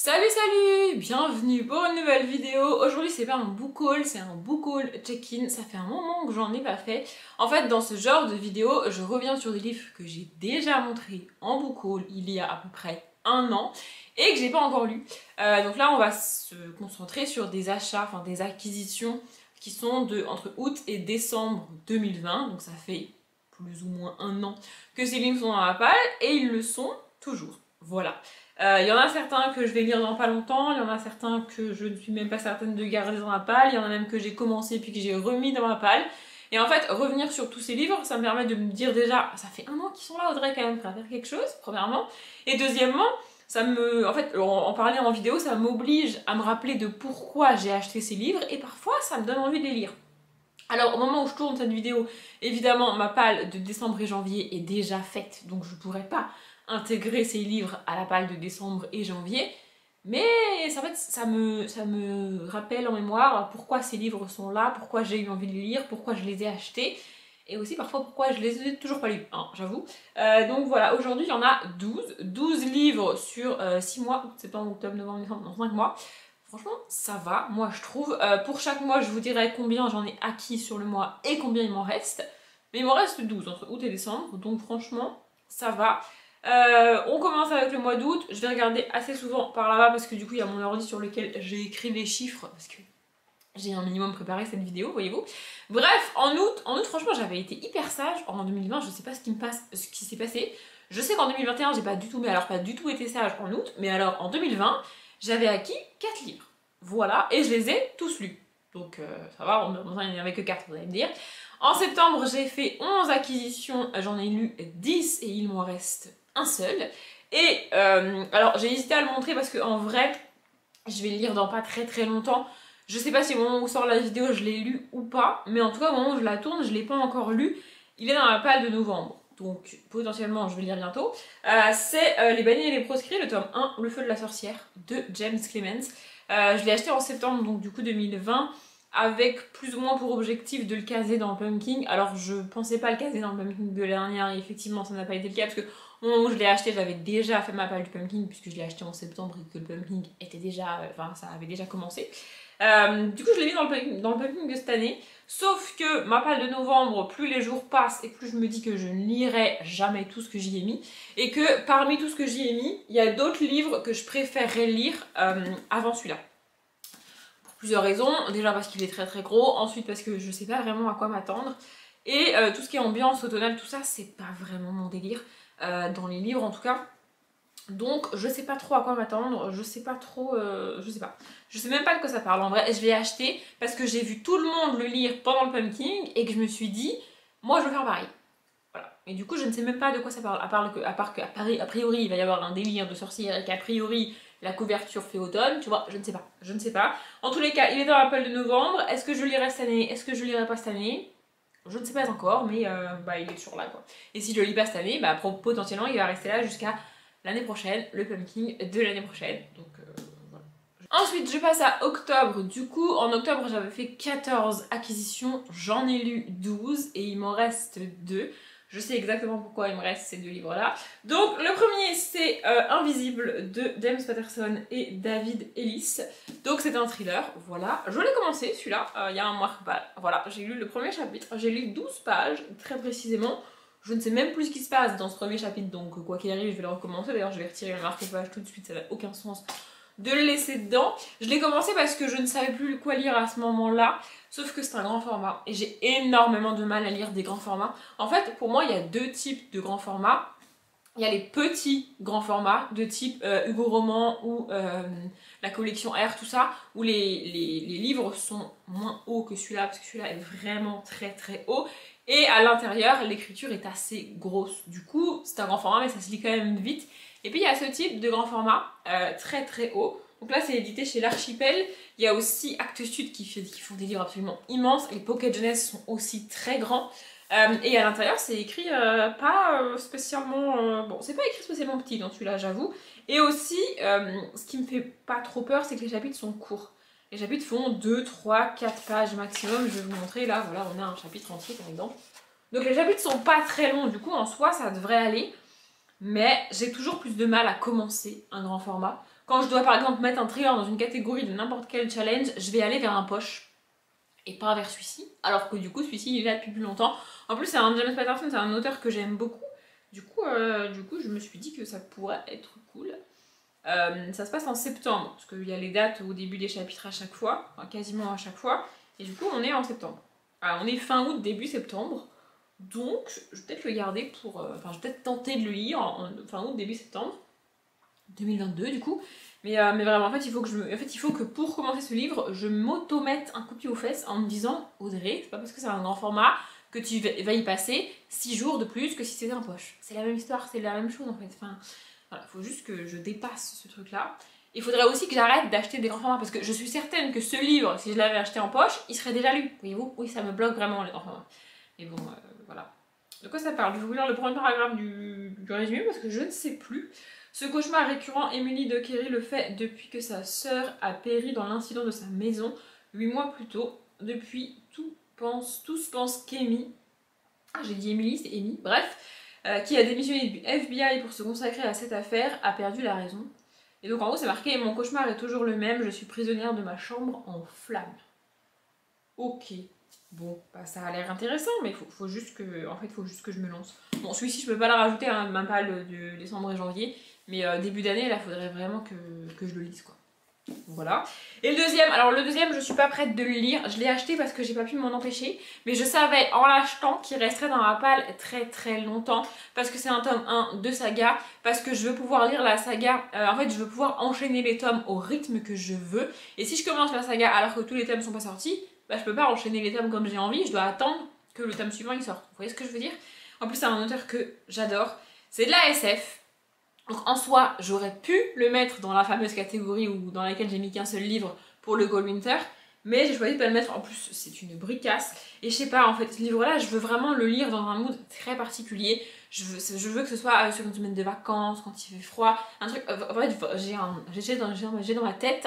Salut, bienvenue pour une nouvelle vidéo. Aujourd'hui c'est pas un book haul, c'est un book haul check-in. Ça fait un moment que j'en ai pas fait. En fait dans ce genre de vidéo, je reviens sur des livres que j'ai déjà montrés en book haul il y a à peu près un an et que j'ai pas encore lu. Donc là on va se concentrer sur des achats, enfin des acquisitions qui sont entre août et décembre 2020. Donc ça fait plus ou moins un an que ces livres sont dans ma palle et ils le sont toujours. Voilà. Il y en a certains que je vais lire dans pas longtemps, il y en a certains que je ne suis même pas certaine de garder dans ma palle, il y en a même que j'ai commencé puis que j'ai remis dans ma palle. Et en fait, revenir sur tous ces livres, ça me permet de me dire déjà, ça fait un an qu'ils sont là, Audrey, quand même, prêt à faire quelque chose, premièrement. Et deuxièmement, en fait, en parler en vidéo, ça m'oblige à me rappeler de pourquoi j'ai acheté ces livres et parfois, ça me donne envie de les lire. Alors, au moment où je tourne cette vidéo, évidemment, ma palle de décembre et janvier est déjà faite, donc je pourrais pas intégrer ces livres à la palle de décembre et janvier, mais en fait ça me rappelle en mémoire pourquoi ces livres sont là, pourquoi j'ai eu envie de les lire, pourquoi je les ai achetés, et aussi parfois pourquoi je les ai toujours pas lus, hein, j'avoue. Donc voilà, aujourd'hui il y en a 12 livres sur 6 mois, août, septembre, octobre, novembre, décembre, dans 5 mois. Franchement, ça va, moi je trouve. Pour chaque mois, je vous dirai combien j'en ai acquis sur le mois et combien il m'en reste. Mais il m'en reste 12 entre août et décembre, donc franchement, ça va. On commence avec le mois d'août. Je vais regarder assez souvent par là-bas parce que du coup, il y a mon ordi sur lequel j'ai écrit les chiffres parce que j'ai un minimum préparé cette vidéo, voyez-vous. Bref, en août, franchement, j'avais été hyper sage. En 2020, je sais pas ce qui s'est passé. Je sais qu'en 2021, j'ai pas du tout été sage en août, mais alors en 2020, j'avais acquis 4 livres. Voilà, et je les ai tous lus. Donc ça va, il n'y en avait que 4, vous allez me dire. En septembre, j'ai fait 11 acquisitions, j'en ai lu 10 et il m'en reste un seul. Et alors j'ai hésité à le montrer parce qu'en vrai, je vais le lire dans pas très longtemps. Je sais pas si au moment où sort la vidéo, je l'ai lu ou pas, mais en tout cas, au moment où je la tourne, je l'ai pas encore lu. Il est dans la palle de novembre, donc potentiellement je vais le lire bientôt. C'est Les bannis et les proscrits, le tome 1, Le feu de la sorcière, de James Clemens. Je l'ai acheté en septembre, donc du coup 2020, avec plus ou moins pour objectif de le caser dans Pumpkin. Alors je pensais pas le caser dans le Pumpkin de l'année dernière, et effectivement ça n'a pas été le cas, parce que au moment où je l'ai acheté, j'avais déjà fait ma palle du Pumpkin, puisque je l'ai acheté en septembre et que le Pumpkin était déjà, ça avait déjà commencé. Du coup je l'ai mis dans le Pumpkin de cette année, sauf que ma palle de novembre, plus les jours passent et plus je me dis que je ne lirai jamais tout ce que j'y ai mis, et que parmi tout ce que j'y ai mis, il y a d'autres livres que je préférerais lire avant celui-là. Pour plusieurs raisons, déjà parce qu'il est très gros, ensuite parce que je sais pas vraiment à quoi m'attendre, et tout ce qui est ambiance automnale, tout ça, c'est pas vraiment mon délire, dans les livres en tout cas. Donc je sais pas trop à quoi m'attendre, je sais pas trop, je sais pas. Je sais même pas de quoi ça parle en vrai. Je l'ai acheté parce que j'ai vu tout le monde le lire pendant le Pumpkin et que je me suis dit, moi je veux faire pareil. Voilà. Et du coup je ne sais même pas de quoi ça parle, à part qu'à priori il va y avoir un délire de sorcière et qu'a priori la couverture fait automne, tu vois, je ne sais pas. En tous les cas, il est dans la palle de novembre. Est-ce que je lirai cette année? Est-ce que je lirai pas cette année? Je ne sais pas encore, mais il est toujours là quoi. Et si je le lis pas cette année, potentiellement il va rester là jusqu'à l'année prochaine, le Pumpkin de l'année prochaine. Donc voilà. Ensuite, je passe à octobre. Du coup, en octobre, j'avais fait 14 acquisitions. J'en ai lu 12 et il m'en reste 2. Je sais exactement pourquoi il me reste ces 2 livres-là. Donc, le premier, c'est Invisible de James Patterson et David Ellis. Donc, c'est un thriller. Voilà. Je l'ai commencé, celui-là, il y a un mois. Voilà, j'ai lu le premier chapitre. J'ai lu 12 pages, très précisément. Je ne sais même plus ce qui se passe dans ce premier chapitre, donc quoi qu'il arrive, je vais le recommencer. D'ailleurs, je vais retirer le marque-page tout de suite, ça n'a aucun sens de le laisser dedans. Je l'ai commencé parce que je ne savais plus quoi lire à ce moment-là, sauf que c'est un grand format, et j'ai énormément de mal à lire des grands formats. En fait, pour moi, il y a 2 types de grands formats. Il y a les petits grands formats, de type Hugo Roman ou la collection R, tout ça, où les livres sont moins hauts que celui-là, parce que celui-là est vraiment très haut. Et à l'intérieur, l'écriture est assez grosse. Du coup, c'est un grand format, mais ça se lit quand même vite. Et puis il y a ce type de grand format, très haut. Donc là, c'est édité chez l'Archipel. Il y a aussi Actes Sud qui font des livres absolument immenses. Les Pocket Jeunesse sont aussi très grands. Et à l'intérieur, c'est écrit pas spécialement... bon, c'est pas écrit spécialement petit dans celui-là, j'avoue. Et aussi, ce qui me fait pas trop peur, c'est que les chapitres sont courts. Les chapitres font 2, 3, 4 pages maximum. Je vais vous montrer, là, voilà, on a un chapitre entier, par exemple. Donc les chapitres sont pas très longs, du coup, en soi, ça devrait aller. Mais j'ai toujours plus de mal à commencer un grand format. quand je dois par exemple mettre un trigger dans une catégorie de n'importe quel challenge, je vais aller vers un poche et pas vers celui-ci. Alors que du coup, celui-ci il est là depuis plus longtemps. En plus, c'est un James Patterson, c'est un auteur que j'aime beaucoup. Du coup, je me suis dit que ça pourrait être cool. Ça se passe en septembre, parce qu'il y a les dates au début des chapitres à chaque fois, enfin quasiment à chaque fois, et du coup on est en septembre. Alors on est fin août, début septembre, donc je vais peut-être le garder pour... Enfin je vais peut-être tenter de le lire en fin août, début septembre, 2022 du coup, mais vraiment en fait il faut que pour commencer ce livre, je m'auto-mette un coup de pied aux fesses en me disant Audrey, c'est pas parce que c'est un grand format que tu vas y passer 6 jours de plus que si c'était un poche. C'est la même histoire, c'est la même chose en fait, enfin... Voilà, faut juste que je dépasse ce truc-là. Il faudrait aussi que j'arrête d'acheter des grands formats parce que je suis certaine que ce livre, si je l'avais acheté en poche, il serait déjà lu. Voyez-vous? Oui, ça me bloque vraiment les grands formats. Mais bon, voilà. De quoi ça parle? Je vais vous lire le premier paragraphe du résumé parce que je ne sais plus. Ce cauchemar récurrent, Emily de Kerry le fait depuis que sa sœur a péri dans l'incident de sa maison 8 mois plus tôt. Depuis, tous pensent qu'Amy... Ah, j'ai dit Emily, c'est Amy. Bref. Qui a démissionné du FBI pour se consacrer à cette affaire, a perdu la raison. Et donc en gros c'est marqué « Mon cauchemar est toujours le même, je suis prisonnière de ma chambre en flammes ». Ok, bon, bah, ça a l'air intéressant, mais faut juste que je me lance. Bon, celui-ci je peux pas le rajouter, hein, même pas le de décembre et janvier, mais début d'année, là, faudrait vraiment que je le lise, quoi. Voilà. Et le deuxième, je suis pas prête de le lire. Je l'ai acheté parce que j'ai pas pu m'en empêcher. Mais je savais en l'achetant qu'il resterait dans ma palle très très longtemps. Parce que c'est un tome 1 de saga. Parce que je veux pouvoir lire la saga. En fait, je veux pouvoir enchaîner les tomes au rythme que je veux. Et si je commence la saga alors que tous les tomes sont pas sortis, bah je peux pas enchaîner les tomes comme j'ai envie. Je dois attendre que le tome suivant il sorte. Vous voyez ce que je veux dire? En plus, c'est un auteur que j'adore. C'est de la SF. Donc en soi, j'aurais pu le mettre dans la fameuse catégorie où, dans laquelle j'ai mis qu'un seul livre pour le Goldwinter, mais j'ai choisi de pas le mettre. En plus, c'est une bricasse. Et je sais pas, en fait, ce livre-là, je veux vraiment le lire dans un mood très particulier. Je veux que ce soit sur une semaine de vacances, quand il fait froid, un truc... En fait, j'ai dans ma tête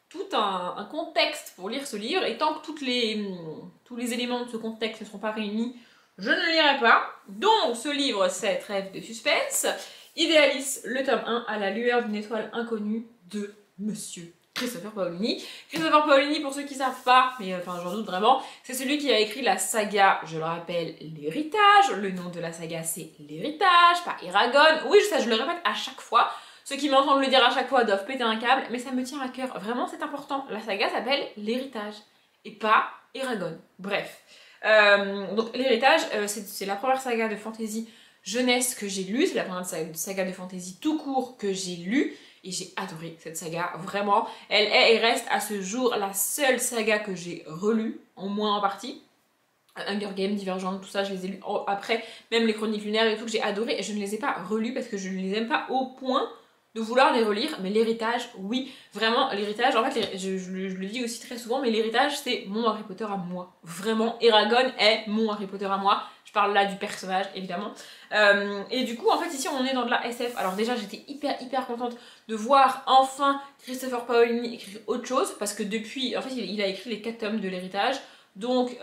tout un contexte pour lire ce livre, et tant que tous les éléments de ce contexte ne seront pas réunis, je ne le lirai pas. Donc, ce livre, c'est Trêve de suspense. Idéalis, le tome 1, à la lueur d'une étoile inconnue de Monsieur Christopher Paolini. Christopher Paolini, pour ceux qui ne savent pas, mais enfin j'en doute vraiment, c'est celui qui a écrit la saga, je le rappelle, L'Héritage. Le nom de la saga c'est L'Héritage, pas Eragon. Oui, je le répète à chaque fois. Ceux qui m'entendent le dire à chaque fois doivent péter un câble, mais ça me tient à cœur. Vraiment, c'est important. La saga s'appelle L'Héritage et pas Eragon. Bref. Donc L'Héritage, c'est la première saga de fantasy jeunesse que j'ai lue, c'est la première saga de fantasy tout court que j'ai lue, et j'ai adoré cette saga, vraiment. Elle est et reste à ce jour la seule saga que j'ai relue, en moins en partie. Hunger Games, Divergente, tout ça, je les ai lus après, même les Chroniques Lunaires et tout, que j'ai adoré, et je ne les ai pas relus parce que je ne les aime pas au point de vouloir les relire, mais L'Héritage, oui, vraiment, L'Héritage, en fait, je le dis aussi très souvent, mais L'Héritage, c'est mon Harry Potter à moi. Vraiment, Eragon est mon Harry Potter à moi. Je parle là du personnage, évidemment. Et du coup, en fait, ici, on est dans de la SF. Alors déjà, j'étais hyper contente de voir enfin Christopher Paolini écrire autre chose, parce que depuis, en fait, il a écrit les 4 tomes de L'Héritage, donc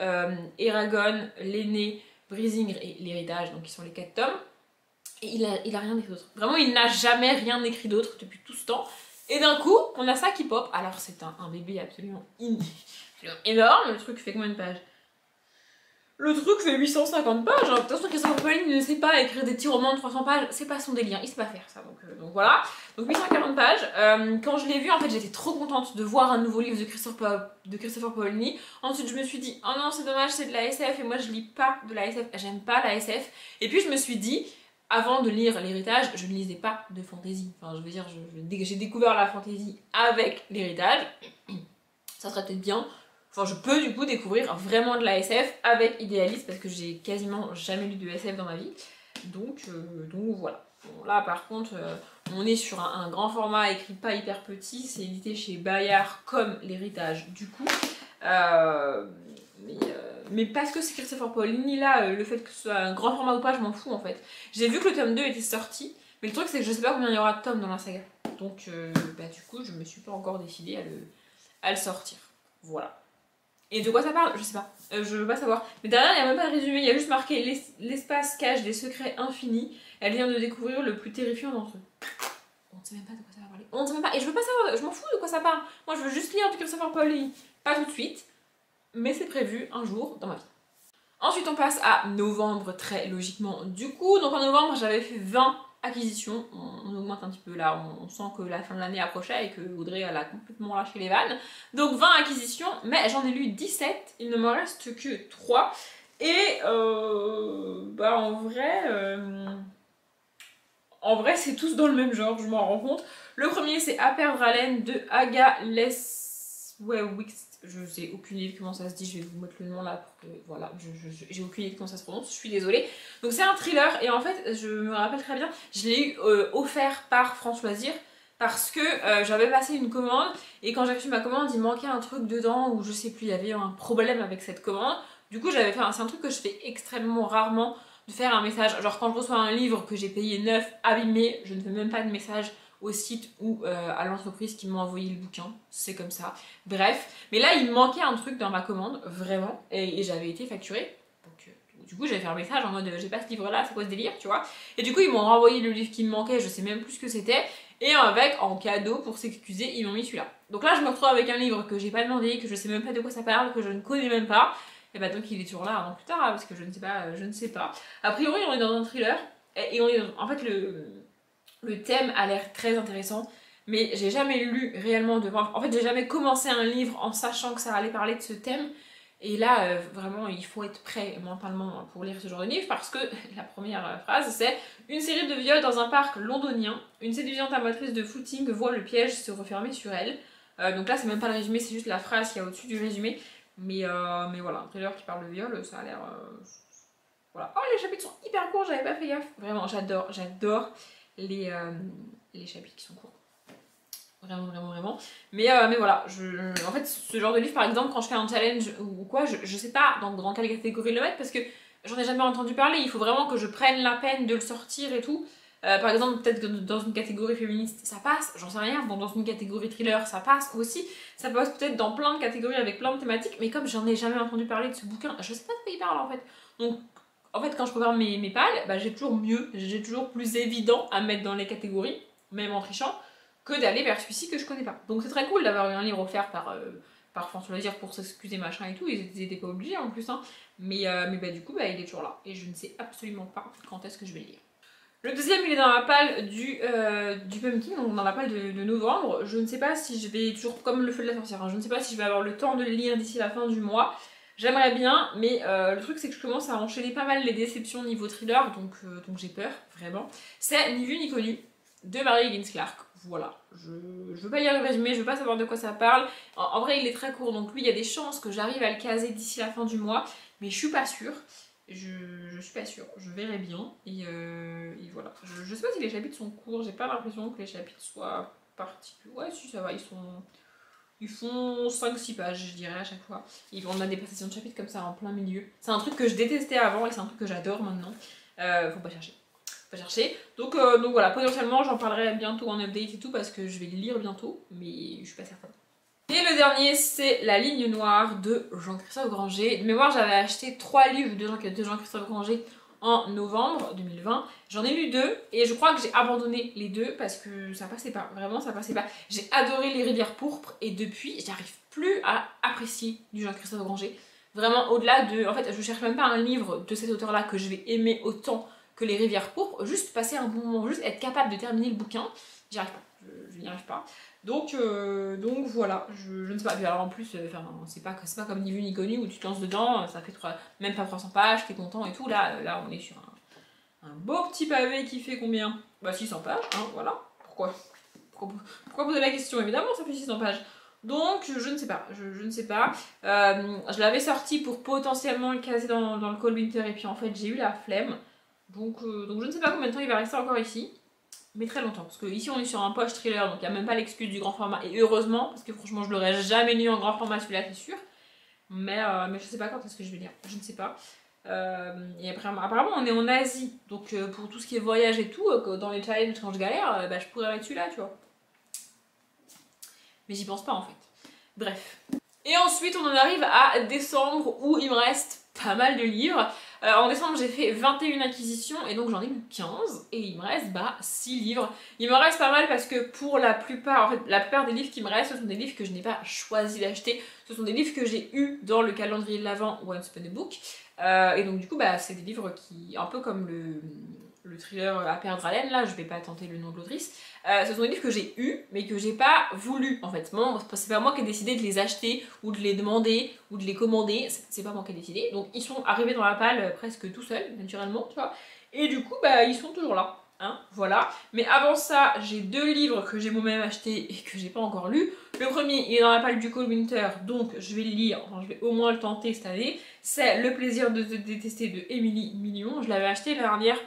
Eragon, L'Aîné, Brisingr et L'Héritage, donc qui sont les 4 tomes. Et il a rien écrit d'autre. Vraiment, il n'a jamais rien écrit d'autre depuis tout ce temps. Et d'un coup, on a ça qui pop. Alors, c'est un bébé absolument énorme. Le truc fait combien de pages? Le truc fait 850 pages. De toute façon, Christopher Paolini ne sait pas écrire des petits romans de 300 pages. C'est pas son délire. Il sait pas faire ça. Donc voilà. Donc 840 pages. Quand je l'ai vu, en fait, j'étais trop contente de voir un nouveau livre de Christopher Paolini. Ensuite, je me suis dit, oh non, c'est dommage, c'est de la SF. Et moi, je lis pas de la SF. J'aime pas la SF. Et puis, je me suis dit... Avant de lire L'Héritage, je ne lisais pas de fantasy. Enfin, je veux dire, j'ai découvert la fantasy avec L'Héritage. Ça serait peut-être bien. Enfin, je peux du coup découvrir vraiment de la SF avec Idéaliste parce que j'ai quasiment jamais lu de SF dans ma vie. Donc voilà. Bon, là, par contre, on est sur un grand format écrit pas hyper petit. C'est édité chez Bayard comme L'Héritage du coup. Mais parce que c'est Christopher Paolini, là, le fait que ce soit un grand format ou pas, je m'en fous en fait. J'ai vu que le tome 2 était sorti, mais le truc c'est que je sais pas combien il y aura de tomes dans la saga. Donc du coup, je me suis pas encore décidée à le sortir. Voilà. Et de quoi ça parle? Je sais pas. Je veux pas savoir. Mais derrière, il n'y a même pas de résumé, il y a juste marqué l'espace cache des secrets infinis. Elle vient de découvrir le plus terrifiant d'entre eux. On ne sait même pas de quoi ça va parler. On ne sait même pas. Et je veux pas savoir, je m'en fous de quoi ça parle. Moi, je veux juste lire du Christopher Paoli. Pas tout de suite, mais c'est prévu un jour dans ma vie. Ensuite, on passe à novembre, très logiquement. Du coup, donc en novembre, j'avais fait 20 acquisitions. On augmente un petit peu là, on sent que la fin de l'année approchait et que Audrey, elle a complètement lâché les vannes. Donc 20 acquisitions, mais j'en ai lu 17. Il ne me reste que 3. Et bah en vrai, c'est tous dans le même genre, je m'en rends compte. Le premier, c'est À perdre haleine de Aga Leswewix. Je sais aucune idée comment ça se dit, je vais vous mettre le nom là pour que. Voilà, j'ai aucune idée comment ça se prononce, je suis désolée. Donc, c'est un thriller, et en fait, je me rappelle très bien, je l'ai eu offert par France Loisirs. Parce que j'avais passé une commande, et quand j'ai reçu ma commande, il manquait un truc dedans, ou je sais plus, il y avait un problème avec cette commande. Du coup, j'avais fait c'est un truc que je fais extrêmement rarement, de faire un message. Genre quand je reçois un livre que j'ai payé neuf, abîmé, je ne fais même pas de message au site ou à l'entreprise qui m'a envoyé le bouquin. C'est comme ça. Bref. Mais là, il me manquait un truc dans ma commande, vraiment. Et j'avais été facturée. Donc du coup, j'avais fait un message en mode j'ai pas ce livre là, c'est quoi ce délire, tu vois. Et du coup, ils m'ont renvoyé le livre qui me manquait, je sais même plus ce que c'était. Et avec, en cadeau, pour s'excuser, ils m'ont mis celui-là. Donc là, je me retrouve avec un livre que j'ai pas demandé, que je sais même pas de quoi ça parle, que je ne connais même pas. Et bah donc il est toujours là un an plus tard, hein, parce que je ne sais pas, je ne sais pas. A priori, on est dans un thriller, et on est dans... En fait, le thème a l'air très intéressant, mais j'ai jamais lu réellement de... En fait, j'ai jamais commencé un livre en sachant que ça allait parler de ce thème. Et là, vraiment, il faut être prêt mentalement pour lire ce genre de livre, parce que la première phrase, c'est « Une série de viols dans un parc londonien. Une séduisante amatrice de footing voit le piège se refermer sur elle. » Donc là, c'est même pas le résumé, c'est juste la phrase qui est au-dessus du résumé. Mais voilà, un trailer qui parle de viol, ça a l'air... Voilà. Oh, les chapitres sont hyper courts, j'avais pas fait gaffe. Vraiment, j'adore les chapitres qui sont courts. Vraiment. Mais voilà, en fait, ce genre de livre, par exemple, quand je fais un challenge ou quoi, je sais pas dans quelle catégorie le mettre parce que j'en ai jamais entendu parler. Il faut vraiment que je prenne la peine de le sortir et tout. Par exemple, peut-être que dans une catégorie féministe, ça passe, j'en sais rien. Bon, dans une catégorie thriller, ça passe aussi. Ça passe peut-être dans plein de catégories avec plein de thématiques, mais comme j'en ai jamais entendu parler de ce bouquin, je sais pas de quoi il parle en fait. Donc, en fait, quand je prépare mes pales, bah, j'ai toujours mieux, j'ai toujours plus évident à mettre dans les catégories, même en trichant, que d'aller vers celui-ci que je connais pas. Donc c'est très cool d'avoir eu un livre offert par France Loisirs pour s'excuser machin et tout, ils étaient pas obligés en plus, hein. Mais bah, du coup, bah, il est toujours là, et je ne sais absolument pas quand est-ce que je vais le lire. Le deuxième, il est dans la palle du pumpkin, donc dans la palle de novembre. Je ne sais pas si je vais, toujours comme le feu de la sorcière, hein, je ne sais pas si je vais avoir le temps de le lire d'ici la fin du mois. J'aimerais bien, mais le truc c'est que je commence à enchaîner pas mal les déceptions niveau thriller, donc j'ai peur, vraiment. C'est Ni vu ni connu, de Mary Higgins Clark. Voilà, je veux pas lire le résumé, je veux pas savoir de quoi ça parle. En vrai, il est très court, donc lui, il y a des chances que j'arrive à le caser d'ici la fin du mois, mais je suis pas sûre. Je suis pas sûre, je verrai bien. Et voilà. Je sais pas si les chapitres sont courts, j'ai pas l'impression que les chapitres soient particuliers. Ouais, si ça va, ils font 5-6 pages, je dirais, à chaque fois. On a des passations de chapitres comme ça en plein milieu. C'est un truc que je détestais avant et c'est un truc que j'adore maintenant. Faut pas chercher. Donc voilà, potentiellement j'en parlerai bientôt en update et tout parce que je vais le lire bientôt, mais je suis pas certaine. Et le dernier, c'est La ligne noire de Jean-Christophe Granger. De mémoire, j'avais acheté 3 livres de Jean-Christophe Granger en novembre 2020. J'en ai lu 2 et je crois que j'ai abandonné les 2 parce que ça passait pas. Vraiment, ça passait pas. J'ai adoré Les Rivières pourpres et depuis, j'arrive plus à apprécier du Jean-Christophe Granger. Vraiment, au-delà de... En fait, je cherche même pas un livre de cet auteur-là que je vais aimer autant que Les Rivières pourpres. Juste passer un bon moment, juste être capable de terminer le bouquin. J'y arrive pas. Je n'y arrive pas. Donc voilà, je ne sais pas. Puis alors en plus, c'est pas comme Ni vu ni connu où tu te lances dedans, ça fait même pas 300 pages, t'es content et tout. Là on est sur un beau petit pavé qui fait combien? Bah 600 pages, hein, voilà. Pourquoi poser la question? Évidemment, ça fait 600 pages. Donc je ne sais pas, je ne sais pas. Je l'avais sorti pour potentiellement le caser dans le Cold Winter et puis en fait j'ai eu la flemme. Donc je ne sais pas combien de temps il va rester encore ici. Mais très longtemps, parce que ici on est sur un poche thriller, donc il n'y a même pas l'excuse du grand format, et heureusement, parce que franchement je l'aurais jamais lu en grand format celui-là, c'est sûr. Mais je sais pas quand est-ce que je vais lire, je ne sais pas. Et après, apparemment on est en Asie, donc pour tout ce qui est voyage et tout, dans les challenges quand je galère, bah, je pourrais être celui-là, tu vois. Mais j'y pense pas en fait. Bref. Et ensuite on en arrive à décembre où il me reste pas mal de livres. En décembre j'ai fait 21 acquisitions et donc j'en ai eu 15 et il me reste 6 livres. Il me reste pas mal parce que pour la plupart, en fait la plupart des livres qui me restent ce sont des livres que je n'ai pas choisi d'acheter, ce sont des livres que j'ai eu dans le calendrier de l'Avent Once Upon a Book. Et donc du coup c'est des livres qui, un peu comme le thriller À perdre haleine, là je vais pas tenter le nom de l'autrice, ce sont des livres que j'ai eus mais que j'ai pas voulu en fait. C'est pas moi qui ai décidé de les acheter ou de les demander ou de les commander, c'est pas moi qui ai décidé. Donc ils sont arrivés dans la palle presque tout seuls, naturellement, tu vois. Et du coup ils sont toujours là, hein, voilà. Mais avant ça, j'ai 2 livres que j'ai moi-même achetés et que j'ai pas encore lus. Le premier, il est dans la palle du Cold Winter, donc je vais le lire, enfin je vais au moins le tenter cette année. C'est Le plaisir de te détester de Émilie Million. Je l'avais acheté l'année dernière.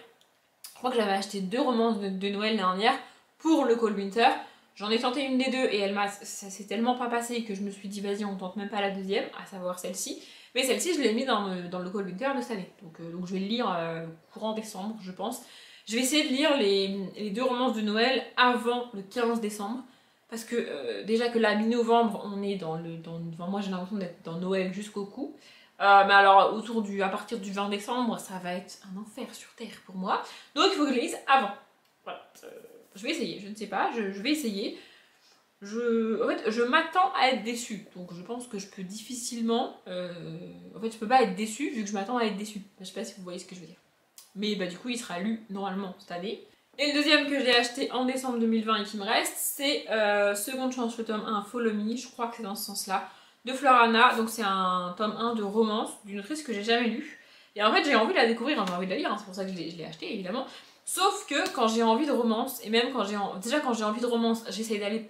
Je crois que j'avais acheté 2 romances de Noël l'année dernière pour le Cold Winter. J'en ai tenté une des 2 et ça s'est tellement pas passé que je me suis dit vas-y on tente même pas la deuxième, à savoir celle-ci. Mais celle-ci je l'ai mis dans le Cold Winter de cette année. Donc je vais le lire courant décembre je pense. Je vais essayer de lire les 2 romances de Noël avant le 15 décembre. Parce que déjà que là, mi-novembre, on est enfin, moi j'ai l'impression d'être dans Noël jusqu'au cou. Mais alors à partir du 20 décembre, ça va être un enfer sur terre pour moi. Donc il faut que je les lise avant. Voilà. Je vais essayer, je ne sais pas, je vais essayer. En fait, je m'attends à être déçue. Donc je pense que je peux difficilement... En fait, je peux pas être déçue vu que je m'attends à être déçue. Je sais pas si vous voyez ce que je veux dire. Mais du coup, il sera lu normalement cette année. Et le deuxième que j'ai acheté en décembre 2020 et qui me reste, c'est Seconde Chance, le tome 1, Follow Me, je crois que c'est dans ce sens-là, de Florana. Donc c'est un tome 1 de romance d'une autrice que j'ai jamais lue. Et en fait j'ai envie de la découvrir, j'ai envie de la lire, hein, c'est pour ça que je l'ai acheté évidemment. Sauf que quand j'ai envie de romance, et même quand j'ai envie de romance, j'essaye d'aller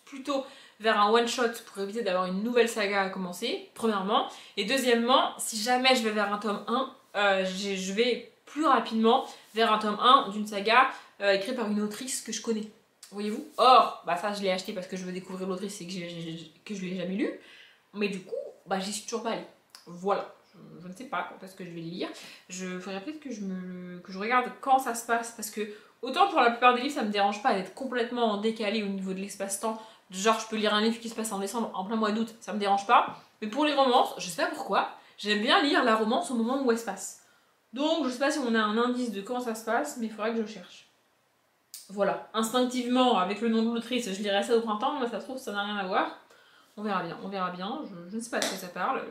plutôt vers un one-shot pour éviter d'avoir une nouvelle saga à commencer, premièrement. Et deuxièmement, si jamais je vais vers un tome 1, je vais plus rapidement vers un tome 1 d'une saga écrit par une autrice que je connais. Voyez-vous? Or, ça je l'ai acheté parce que je veux découvrir l'autrice et que je l'ai jamais lu. Mais du coup, j'y suis toujours pas allée. Voilà. Je ne sais pas quand est-ce que je vais le lire. Il faudrait peut-être que je regarde quand ça se passe. Parce que autant pour la plupart des livres, ça me dérange pas d'être complètement décalé au niveau de l'espace-temps. Genre, je peux lire un livre qui se passe en décembre, en plein mois d'août, ça me dérange pas. Mais pour les romances, je sais pas pourquoi, j'aime bien lire la romance au moment où elle se passe. Donc je sais pas si on a un indice de quand ça se passe, mais il faudra que je cherche. Voilà, instinctivement, avec le nom de l'autrice, je lirai ça au printemps, mais ça se trouve ça n'a rien à voir. On verra bien, je ne sais pas de quoi ça parle.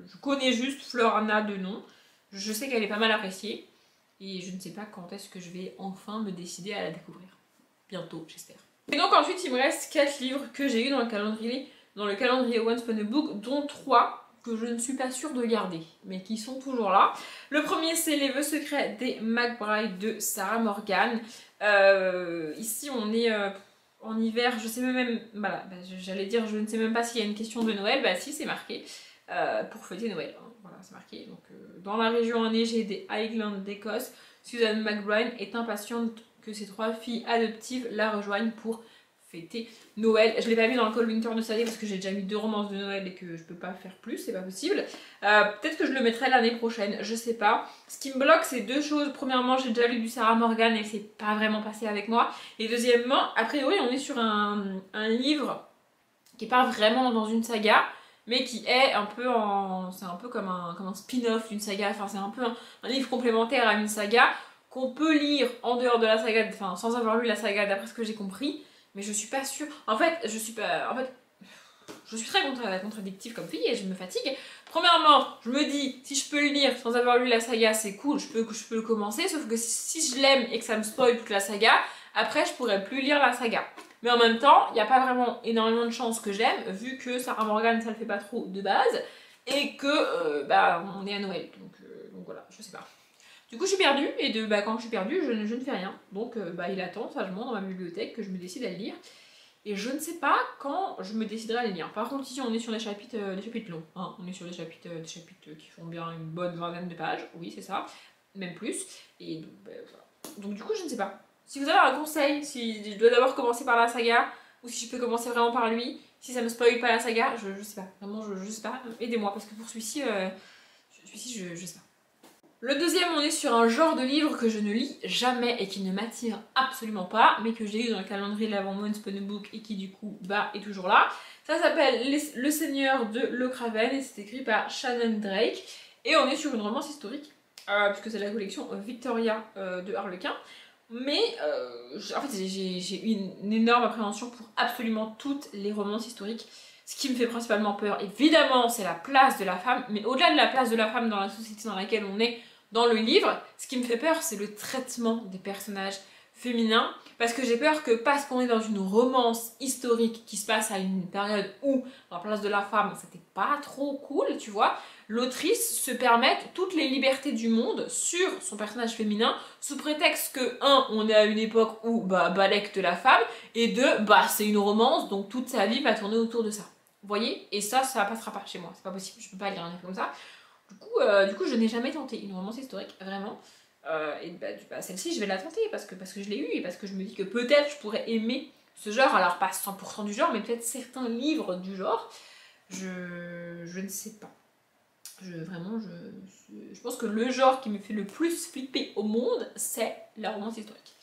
Je connais juste Florana de nom, je sais qu'elle est pas mal appréciée, et je ne sais pas quand est-ce que je vais enfin me décider à la découvrir. Bientôt, j'espère. Et donc ensuite, il me reste 4 livres que j'ai eu dans le calendrier Once Upon a Book, dont 3 que je ne suis pas sûre de garder, mais qui sont toujours là. Le premier, c'est Les Vœux secrets des McBride de Sarah Morgan. Ici, on est en hiver, je sais même... Voilà, j'allais dire, je ne sais même pas s'il y a une question de Noël. Si, c'est marqué. Pour fêter Noël. Hein. Voilà, c'est marqué. Donc, dans la région enneigée des Highlands d'Écosse, Susan McBride est impatiente que ses 3 filles adoptives la rejoignent pour fêter Noël. Je l'ai pas mis dans le Cold Winter de cette année parce que j'ai déjà mis 2 romances de Noël et que je peux pas faire plus, c'est pas possible. Peut-être que je le mettrai l'année prochaine, je sais pas. Ce qui me bloque, c'est 2 choses. Premièrement, j'ai déjà lu du Sarah Morgan et c'est pas vraiment passé avec moi. Et deuxièmement, a priori, on est sur un livre qui est pas vraiment dans une saga, mais qui est un peu c'est un peu comme un spin-off d'une saga. Enfin, c'est un peu un livre complémentaire à une saga qu'on peut lire en dehors de la saga, enfin sans avoir lu la saga d'après ce que j'ai compris. Mais je suis pas sûre. En fait, je suis très contradictive comme fille et je me fatigue. Premièrement, je me dis, si je peux le lire sans avoir lu la saga, c'est cool, je peux le commencer. Sauf que si je l'aime et que ça me spoil toute la saga, après je pourrais plus lire la saga. Mais en même temps, il n'y a pas vraiment énormément de chances que j'aime, vu que Sarah Morgan, ça le fait pas trop de base. Et que, on est à Noël. Donc voilà, je sais pas. Du coup je suis perdue et quand je suis perdue je ne fais rien. Donc il attend sagement dans ma bibliothèque que je me décide à le lire. Et je ne sais pas quand je me déciderai à le lire. Par contre ici on est sur des chapitres longs. Hein. On est sur des chapitres qui font bien une bonne vingtaine de pages. Oui c'est ça. Même plus. Et donc, voilà. Donc du coup je ne sais pas. Si vous avez un conseil, si je dois d'abord commencer par la saga ou si je peux commencer vraiment par lui, si ça me spoil pas la saga, je sais pas. Vraiment je sais pas. Aidez-moi parce que pour celui-ci, je sais pas. Le deuxième, on est sur un genre de livre que je ne lis jamais et qui ne m'attire absolument pas, mais que j'ai eu dans le calendrier de l'Avent Once Upon a Book et qui du coup est toujours là. Ça s'appelle Le Seigneur de Lochraven et c'est écrit par Shannon Drake et on est sur une romance historique puisque c'est la collection Victoria de Harlequin. Mais en fait j'ai eu une énorme appréhension pour absolument toutes les romances historiques. Ce qui me fait principalement peur, évidemment, c'est la place de la femme, mais au-delà de la place de la femme dans la société dans laquelle on est dans le livre, ce qui me fait peur, c'est le traitement des personnages féminins, parce que j'ai peur que parce qu'on est dans une romance historique qui se passe à une période où la place de la femme, c'était pas trop cool, tu vois, l'autrice se permette toutes les libertés du monde sur son personnage féminin, sous prétexte que, un, on est à une époque où, balèque de la femme, et deux, c'est une romance, donc toute sa vie va tourner autour de ça. Vous voyez? Et ça passera pas chez moi, c'est pas possible, je peux pas lire un livre comme ça. Du coup, je n'ai jamais tenté une romance historique, vraiment. Celle-ci, je vais la tenter parce que je l'ai eue et parce que je me dis que peut-être je pourrais aimer ce genre, alors pas 100% du genre, mais peut-être certains livres du genre. Je ne sais pas. Je pense que le genre qui me fait le plus flipper au monde, c'est la romance historique.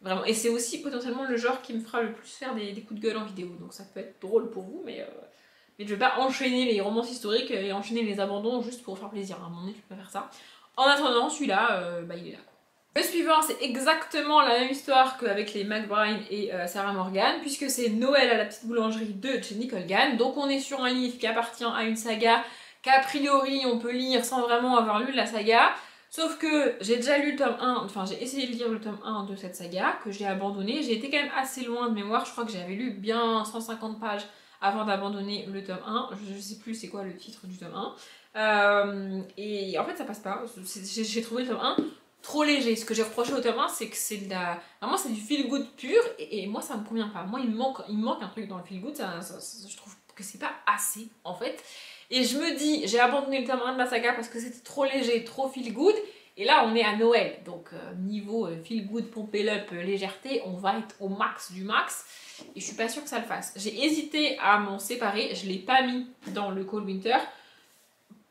Vraiment. Et c'est aussi potentiellement le genre qui me fera le plus faire des coups de gueule en vidéo. Donc ça peut être drôle pour vous, mais je vais pas enchaîner les romances historiques et enchaîner les abandons juste pour faire plaisir. À un moment donné, je peux pas faire ça. En attendant, celui-là, il est là. Le suivant, c'est exactement la même histoire qu'avec les McBride et Sarah Morgan, puisque c'est Noël à la petite boulangerie de Jenny Colgan. Donc on est sur un livre qui appartient à une saga qu'a priori on peut lire sans vraiment avoir lu la saga. Sauf que j'ai déjà lu le tome 1, enfin j'ai essayé de lire le tome 1 de cette saga, que j'ai abandonné. J'ai été quand même assez loin de mémoire, je crois que j'avais lu bien 150 pages avant d'abandonner le tome 1. Je sais plus c'est quoi le titre du tome 1. Et en fait ça passe pas, j'ai trouvé le tome 1 trop léger. Ce que j'ai reproché au tome 1, c'est que c'est de la... Vraiment c'est du feel good pur, et moi ça me convient pas. Moi il me manque un truc dans le feel good, je trouve que c'est pas assez en fait. Et je me dis, j'ai abandonné le tome 1 de la saga parce que c'était trop léger, trop feel good. Et là, on est à Noël. Donc, niveau feel good, pompé up, légèreté, on va être au max du max. Et je suis pas sûre que ça le fasse. J'ai hésité à m'en séparer. Je l'ai pas mis dans le Cold Winter.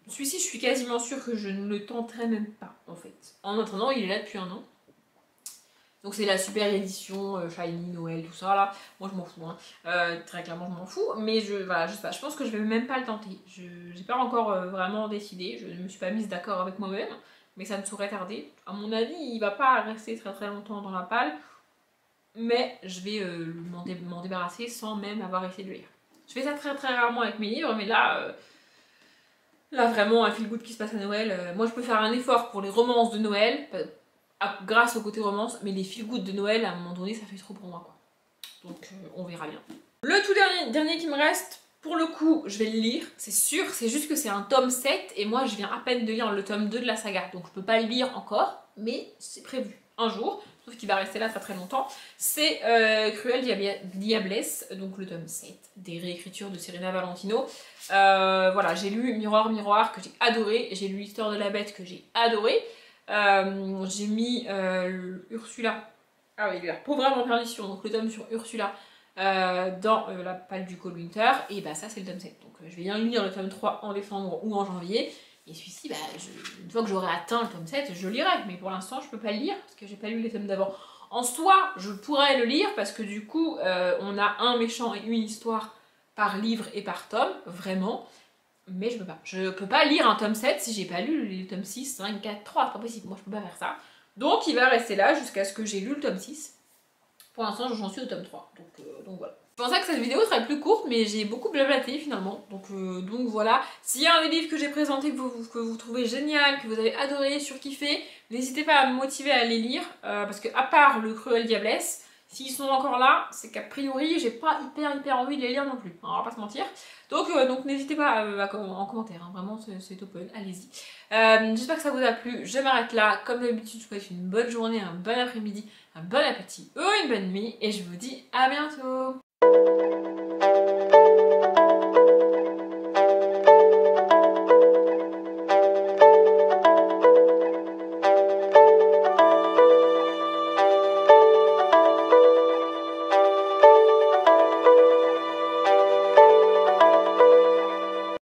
Celui-ci, je suis quasiment sûre que je ne le tenterai même pas, en fait. En attendant, il est là depuis un an. Donc c'est la super édition Shiny, Noël, tout ça là. Moi je m'en fous, hein. Très clairement je m'en fous. Mais voilà, je sais pas, je pense que je vais même pas le tenter. J'ai pas encore vraiment décidé, je ne me suis pas mise d'accord avec moi-même. Mais ça ne saurait tarder. À mon avis, il va pas rester très très longtemps dans la palle. Mais je vais m'en débarrasser sans même avoir essayé de le lire. Je fais ça très très rarement avec mes livres, mais là vraiment un feel good qui se passe à Noël. Moi je peux faire un effort pour les romances de Noël. Grâce au côté romance, mais les feel good de Noël, à un moment donné, ça fait trop pour moi, quoi. Donc, on verra bien. Le tout dernier qui me reste, pour le coup, je vais le lire, c'est sûr, c'est juste que c'est un tome 7, et moi, je viens à peine de lire le tome 2 de la saga, donc je peux pas le lire encore, mais c'est prévu un jour, sauf qu'il va rester là très très longtemps. C'est Cruel Diablesse, donc le tome 7, des réécritures de Serena Valentino. Voilà, j'ai lu Miroir Miroir, que j'ai adoré, j'ai lu L'Histoire de la Bête, que j'ai adoré. J'ai mis Ursula, ah oui, la pauvre âme en perdition, donc le tome sur Ursula dans la palle du Cold Winter, et ça c'est le tome 7. Donc je vais bien lire le tome 3 en décembre ou en janvier, et celui-ci, une fois que j'aurai atteint le tome 7, je lirai, mais pour l'instant je peux pas le lire parce que j'ai pas lu les tomes d'avant. En soi, je pourrais le lire parce que du coup, on a un méchant et une histoire par livre et par tome, vraiment. Mais je peux pas. Je peux pas lire un tome 7 si j'ai pas lu les tomes 6, 5, 4, 3. C'est pas possible. Moi, je peux pas faire ça. Donc, il va rester là jusqu'à ce que j'ai lu le tome 6. Pour l'instant, j'en suis au tome 3. Donc voilà. Je pensais que cette vidéo serait plus courte, mais j'ai beaucoup blablaté finalement. Donc voilà. S'il y a un des livres que j'ai présenté que vous trouvez génial, que vous avez adoré, surkiffé, n'hésitez pas à me motiver à les lire. Parce que, à part le Cruel Diablesse, s'ils sont encore là, c'est qu'a priori, j'ai pas hyper envie de les lire non plus. On va pas se mentir. Donc n'hésitez pas en commentaire, hein. Vraiment c'est open, allez-y. J'espère que ça vous a plu, je m'arrête là. Comme d'habitude, je vous souhaite une bonne journée, un bon après-midi, un bon appétit ou une bonne nuit. Et je vous dis à bientôt.